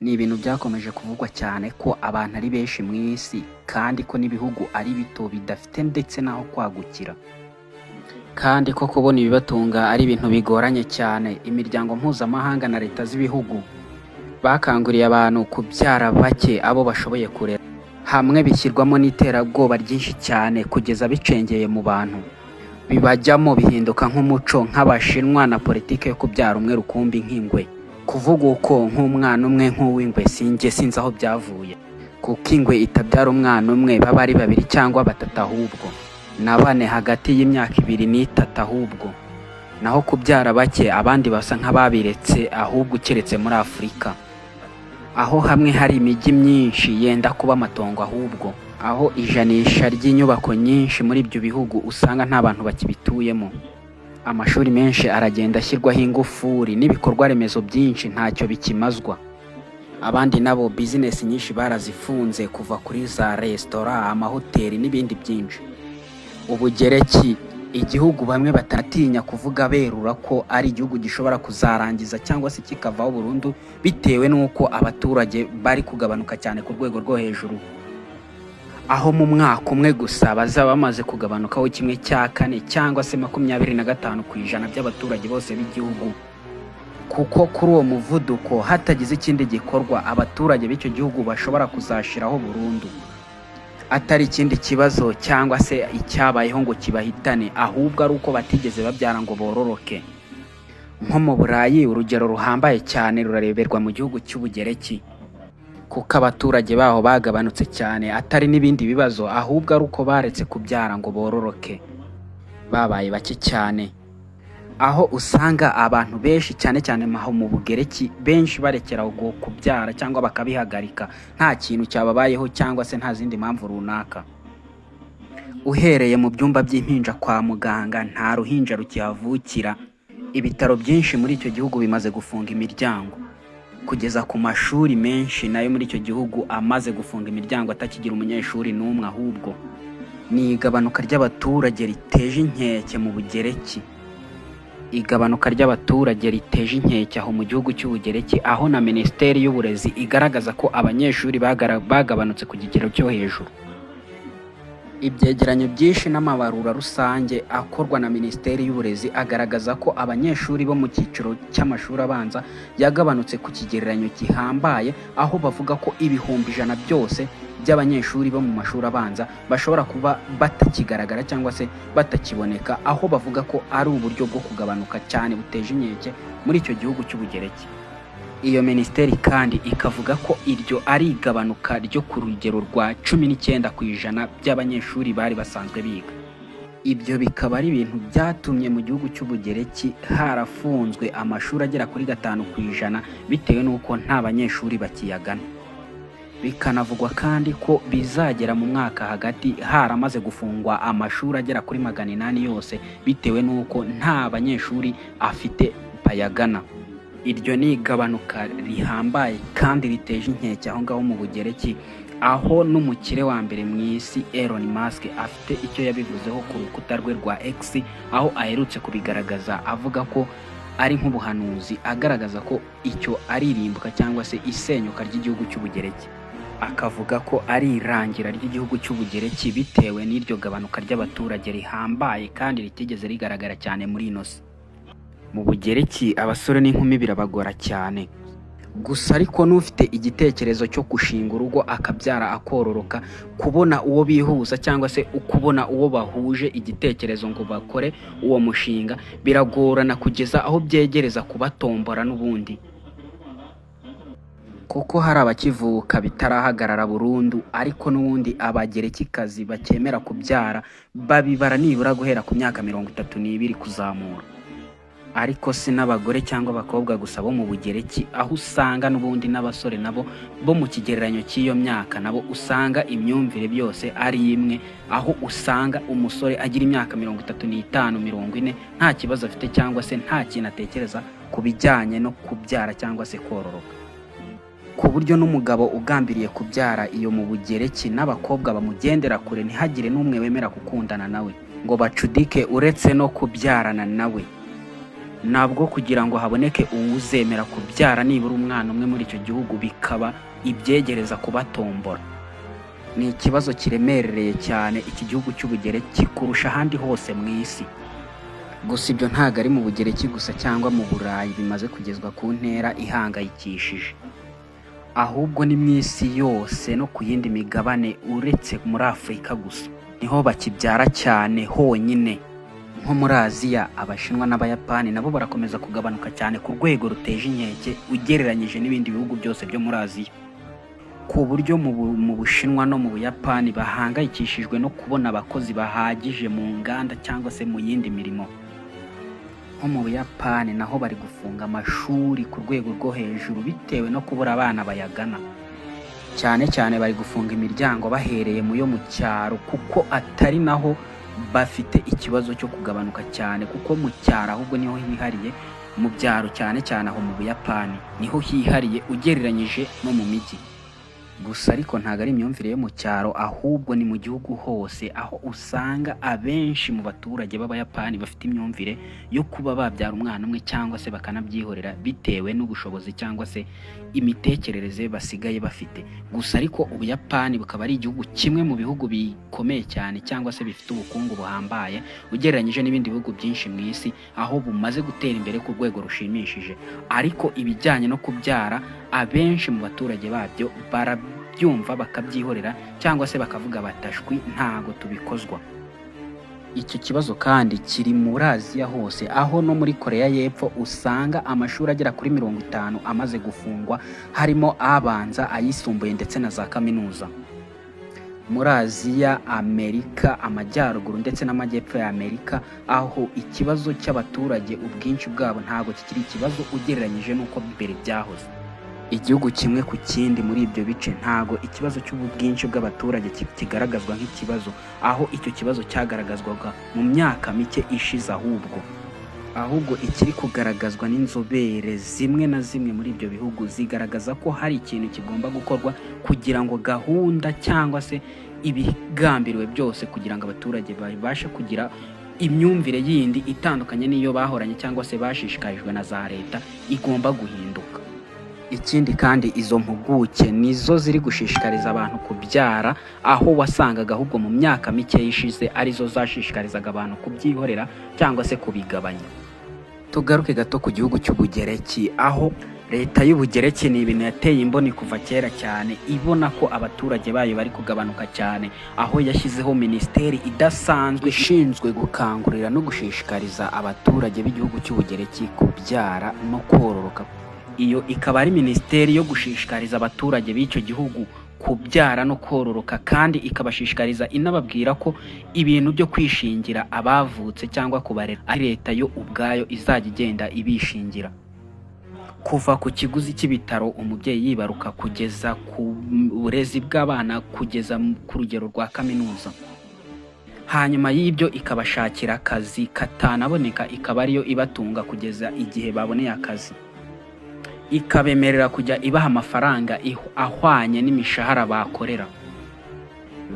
Ni ibintu byakomeje kuvugwa cyane ko abantu ari benshi mu isi kandi ko n'ibihugu ari bito bidafite ndetse n'aho kwagukira, kandi ko kubona ibibatunga ari ibintu bigoranye cyane. Imiryango mpuzamahanga na leta z'ibihugu bakanguriye abantu kubyara bake abo bashoboye kurera, hamwe bishyirwamo n'iterabwoba ryinshi cyane kugeza bicengeye mu bantu, bibajyamo bihinduka nk'umuco nk'Abashinwa na politiki yo kubyara umwe rukumbi nk'ingwe. Kuvuga uko nk'umwana umwe nk'uw'ingwe sinzi aho byavuye, kuko ingwe itabyara umwana umwe baba ari babiri cyangwa batatu ahubwo na bane hagati y'imyaka 2 n'3 ahubwo, naho kubyara bake abandi basa nk'ababiretse ahubwo keretse muri Afurika, aho hamwe hari imijyi myinshi yenda kuba amatongo ahubwo, aho ijanisha ry'inyubako nyinshi muri ibyo bihugu usanga nta bantu bakibituyemo. Amashuri menshi aragenda ashyirwaho ingufuri n'ibikorwa remezo byinshi ntacyo bikimazwa. Abandi nabo business nyinshi barazifunze, kuva kuri za restaurant, amahoteli n'ibindi byinshi. Ubugereki, igihugu bamwe batatinya kuvuga berura ko ari igihugu gishobora kuzarangiza cyangwa se kikavaho burundu bitewe n'uko abaturage bari kugabanuka cyane ku rwego rwo hejuru, aho mu mwaka umwe gusa bazaba bamaze kugabanukaho 1/4 cyangwa se 25% by'abaturage bose b'igihugu. Kuko kuri uwo muvuduko hatagize ikindi gikorwa, abaturage b'icyo gihugu bashobora kuzashiraho burundu, atari ikindi kibazo cyangwa se icyabayeho ngo kibahitane, ahubwo ari uko batigeze babyara ngo bororoke. Nko mu Burayi urugero ruhambaye cyane rurareberwa mu gihugu cy'Ubugereki, kuko abaturage baho bagabanutse cyane, atari n'ibindi bibazo, ahubwo ari uko baretse kubyara ngo bororoke, babaye bake cyane, aho usanga abantu benshi cyane cyane mu Bugereki benshi barekera kubyara cyangwa bakabihagarika nta kintu cyababayeho cyangwa se nta zindi mpamvu runaka. Uhereye mu byumba by'impinja kwa muganga nta ruhinja rukihavukira, ibitaro byinshi muri icyo gihugu bimaze gufunga imiryango, kugeza ku mashuri menshi nayo muri icyo gihugu amaze gufunga imiryango atakigira umunyeshuri n'umwe, ahubwo ni igabanuka ry'abaturage riteje inkeke mu Bugereki. Igabanuka ry'abaturage riteje inkeke aho mu gihugu cy'Ubugereki, aho na Minisiteri y'Uburezi igaragaza ko abanyeshuri bagabanutse ku kigero cyo hejuru. Ibyegeranyo byinshi n'amabarura rusange akorwa na Minisiteri y'Uburezi agaragaza ko abanyeshuri bo mu cyiciro cy'amashuri abanza yagabanutse ku kigereranyo gihambaye, aho bavuga ko 100,000 byose by'abanyeshuri bo mu mashuri abanza bashobora kuba batakigaragara cyangwa se batakiboneka, aho bavuga ko ari uburyo bwo kugabanuka cyane buteje inkeke muri icyo gihugu cy'Ubugereki. Iyo minisiteri kandi ikavuga ko iryo ari igabanuka ryo ku rugero rwa 19% by'abanyeshuri bari basanzwe biga. Ibyo bikaba ari ibintu byatumye mu gihugu cy'Ubugereki harafunzwe amashuri agera kuri 5% bitewe n'uko nta banyeshuri bakiyagana. Bikanavugwa kandi ko bizagera mu mwaka hagati haramaze gufungwa amashuri agera kuri 800 yose bitewe n'uko nta banyeshuri afite bayagana. Iryo ni igabanuka rihambaye kandi riteje inkeke aho ngaho mu Bugereki, aho n'umukire wa mbere mu isi Elon Musk afite icyo yabivuzeho ku rukuta rwe rwa X, aho aherutse kubigaragaza avuga ko ari nk'ubuhanuzi, agaragaza ko icyo ari irimbuka cyangwa se isenyuka ry'igihugu cy'Ubugereki, akavuga ko ari irangira ry'igihugu cy'Ubugereki bitewe n'iryo gabanuka ry'abaturage rihambaye kandi ritigeze rigaragara cyane muri ino si. Mu Bugereki abasore n'inkumi birabagora cyane, gusa ariko n'ufite igitekerezo cyo gushinga urugo akabyara akororoka, kubona uwo bihuza cyangwa se ukubona uwo bahuje igitekerezo ngo bakore uwo mushinga biragorana kugeza aho byegereza kubatombora n'ubundi, kuko hari abakivuka bitarahagarara burundu, ariko n'ubundi abagerekikazi bakemera kubyara babibara nibura guhera ku myaka 32 kuzamura. Ariko si n'abagore cyangwa abakobwa gusa bo mu Bugereki, aho usanga n'ubundi n'abasore nabo bo mu kigereranyo cy'iyo myaka nabo usanga imyumvire byose ari imwe, aho usanga umusore agira imyaka 35 40 nta kibazo afite cyangwa se nta kintu atekereza ku bijyanye no kubyara cyangwa se kororoka, ku buryo n'umugabo ugambiriye kubyara iyo mu Bugereki n'abakobwa bamugendera kure, ntihagire n'umwe wemera gukundana nawe ngo bacudike uretse no kubyarana nawe. nabwo kugira ngo haboneke uwuzemera kubyara nibura umwana umwe muri icyo gihugu bikaba ibyegereza kubatombora. Ni ikibazo kiremereye cyane iki gihugu cy'Ubugereki kurusha ahandi hose mu isi. Gusa ibyo ntabwo ari mu Bugereki gusa cyangwa mu Burayi bimaze kugezwa ku ntera ihangayikishije, ahubwo ni mu isi yose no ku yindi migabane uretse muri Afurika gusa niho bakibyara cyane honyine. Nko muri Aziya, Abashinwa n'Abayapani nabo barakomeza kugabanuka cyane ku rwego ruteje inkeke ugereranyije n'ibindi bihugu byose byo muri Aziya, ku buryo mu Bushinwa no mu Buyapani bahangayikishijwe no kubona abakozi bahagije mu nganda cyangwa se mu yindi mirimo. Nko mu Buyapani naho bari gufunga amashuri ku rwego rwo hejuru bitewe no kubura abana bayagana. Cyane cyane bari gufunga imiryango bahereye mu yo mu cyaro, kuko atari naho bafite ikibazo cyo kugabanuka cyane, kuko mu cyaro ahubwo niho hihariye. Mu byaro cyane cyane aho mu Buyapani niho hihariye ugereranyije no mu mijyi. Gusa ariko ntabwo ari imyumvire yo mu cyaro, ahubwo ni mu gihugu hose, aho usanga abenshi mu baturage b'Abayapani bafite imyumvire yo kuba babyara umwana umwe cyangwa se bakanabyihorera bitewe n'ubushobozi cyangwa se imitekerereze basigaye bafite. Gusa ariko Ubuyapani bukaba ari igihugu kimwe mu bihugu bikomeye cyane cyangwa se bifite ubukungu buhambaye ugereranyije n'ibindi bihugu byinshi mu isi, aho bumaze gutera imbere ku rwego rushimishije. Ariko ibijyanye no kubyara, abenshi mu baturage babyo barabyumva bakabyihorera cyangwa se bakavuga batashwi ntago tubikozwa. Icyo kibazo kandi kiri muri Aziya hose, aho no muri Koreya y'Epfo usanga amashuri agera kuri 50 amaze gufungwa, harimo abanza, ayisumbuye ndetse na za kaminuza. Muri Aziya, Amerika, Amajyaruguru ndetse n'Amajyepfo ya Amerika, aho ikibazo cy'abaturage ubwinshi bwabo ntago kikiri ikibazo ugereranyije n'uko mbere byahoze. Igihugu kimwe ku kindi muri ibyo bice ntago ikibazo cy'ubwinshi bw'abaturage kigaragazwa nk'ikibazo, aho icyo kibazo cyagaragazwaga mu myaka mike ishize. Ahubwo ikiri kugaragazwa n'inzobere zimwe na zimwe muri ibyo bihugu zigaragaza ko hari ikintu kigomba gukorwa kugira ngo gahunda cyangwa se ibigambiriwe byose kugira ngo abaturage babashe kugira imyumvire yindi itandukanye n'iyo bahoranye cyangwa se bashishikarijwe na za leta igomba guhinduka. Ikindi kandi izo mpuguke nizo ziri gushishikariza abantu kubyara, aho wasangaga ahubwo mu myaka mike yishize arizo zashishikarizaga abantu kubyihorera cyangwa se kubigabanya. Tugaruke gato ku gihugu cy'Ubugereki, aho leta y'Ubugereki ni ibintu yateye imboni kuva kera cyane, ibona ko abaturage bayo bari kugabanuka cyane, aho yashyizeho minisiteri idasanzwe ishinzwe gukangurira no gushishikariza abaturage b'igihugu cy'Ubugereki kubyara no kororoka. Iyo ikaba ari minisiteri yo gushishikariza abaturage b'icyo gihugu kubyara no kororoka, kandi ikabashishikariza inababwira ko ibintu byo kwishingira abavutse cyangwa kubarera ari leta yo ubwayo izajya igenda ibishingira, kuva ku kiguzi cy'ibitaro umubyeyi yibaruka kugeza ku burezi bw'abana kugeza ku rugero rwa kaminuza. Hanyuma y'ibyo ikabashakira akazi katanaboneka, ikaba ariyo ibatunga kugeza igihe baboneye akazi, ikabemerera kujya ibaha amafaranga ahwanye n'imishahara bakorera.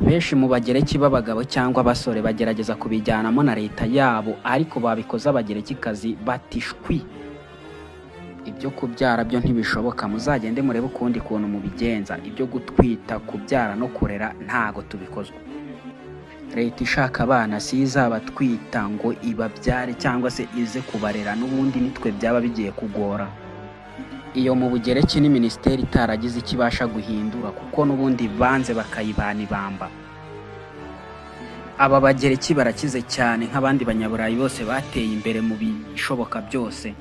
Benshi mu Bagereki b'abagabo cyangwa abasore bagerageza kubijyanamo na leta yabo, ariko babikoze Abagerekikazi batishwi. Ibyo kubyara byo ntibishoboka, muzagende murebe ukundi kuntu mubigenza. Ibyo gutwita, kubyara no kurera ntago tubikozwa. Leta ishaka abana si izabatwita ngo ibabyare cyangwa se ize kubarera, n'ubundi nitwe byaba bigiye kugora. Iyo mu Bugereki ni minisiteri itaragize ikibasha guhindura, kuko n'ubundi banze bakayibana ibamba. Aba Bagereki barakize cyane nk'abandi banyaburayi bose bateye imbere mu bishoboka byose.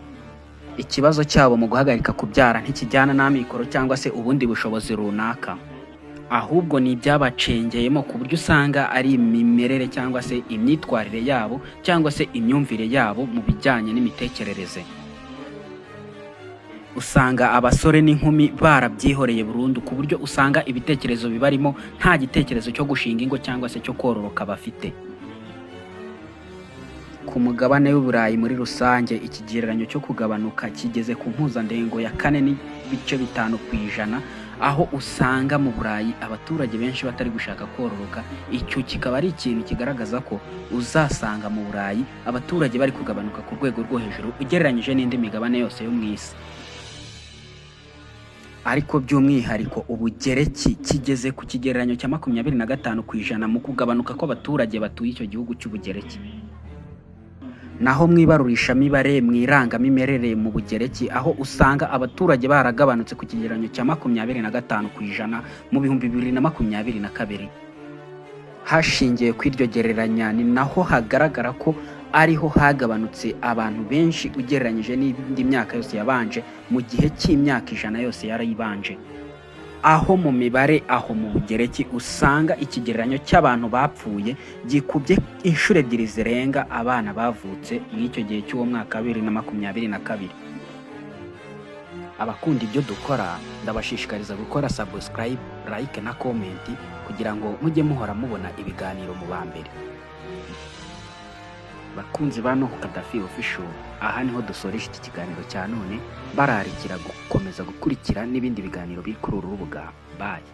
Ikibazo cyabo mu guhagarika kubyara ntikijyana n'amikoro cyangwa se ubundi bushobozi runaka, ahubwo ni ibyabacengeyemo ku buryo usanga ari imimerere cyangwa se imyitwarire yabo cyangwa se imyumvire yabo mu bijyanye n'imitekerereze. Usanga abasore n'inkumi barabyihoreye burundu, ku buryo usanga ibitekerezo bibarimo nta gitekerezo cyo gushinga ingo cyangwa se cyo kororoka bafite. Ku mugabane w'Uburayi muri rusange, ikigereranyo cyo kugabanuka kigeze ku mpuzandengo ya 4.5%, aho usanga mu Burayi abaturage benshi batari gushaka kororoka. Icyo kikaba ari ikintu kigaragaza ko uzasanga mu Burayi abaturage bari kugabanuka ku rwego rwo hejuru ugereranyije n'indi migabane yose yo mu isi. Ariko by'umwihariko Ubugereki kigeze ku kigereranyo cya 25% mu kugabanuka kw'abaturage batuye icyo gihugu cy'Ubugereki. Naho mwibarurishamibare mwirangamimerere mu Bugereki aho usanga abaturage baragabanutse ku kigereranyo cya 25% mu 2022. Hashingiye kw'iryo gereranya ni naho hagaragara ko ariho hagabanutse abantu benshi ugereranyije n'indi myaka yose yabanje mu gihe cy'imyaka 100 yose yarayibanje. Aho mu mibare aho mu Bugereki usanga ikigereranyo cy'abantu bapfuye gikubye inshuro ebyiri zirenga abana bavutse muri icyo gihe cy'uwo mwaka 2022. Abakunda ibyo dukora ndabashishikariza gukora subscribe, like na comment kugira ngo mujye muhora mubona ibiganiro mu bambere. Bakunzi ba Nuhu Kadafi Official, aha niho dusoreje iki kiganiro cya none, bararikira gukomeza gukurikira n'ibindi biganiro biri kuri uru rubuga. Bye.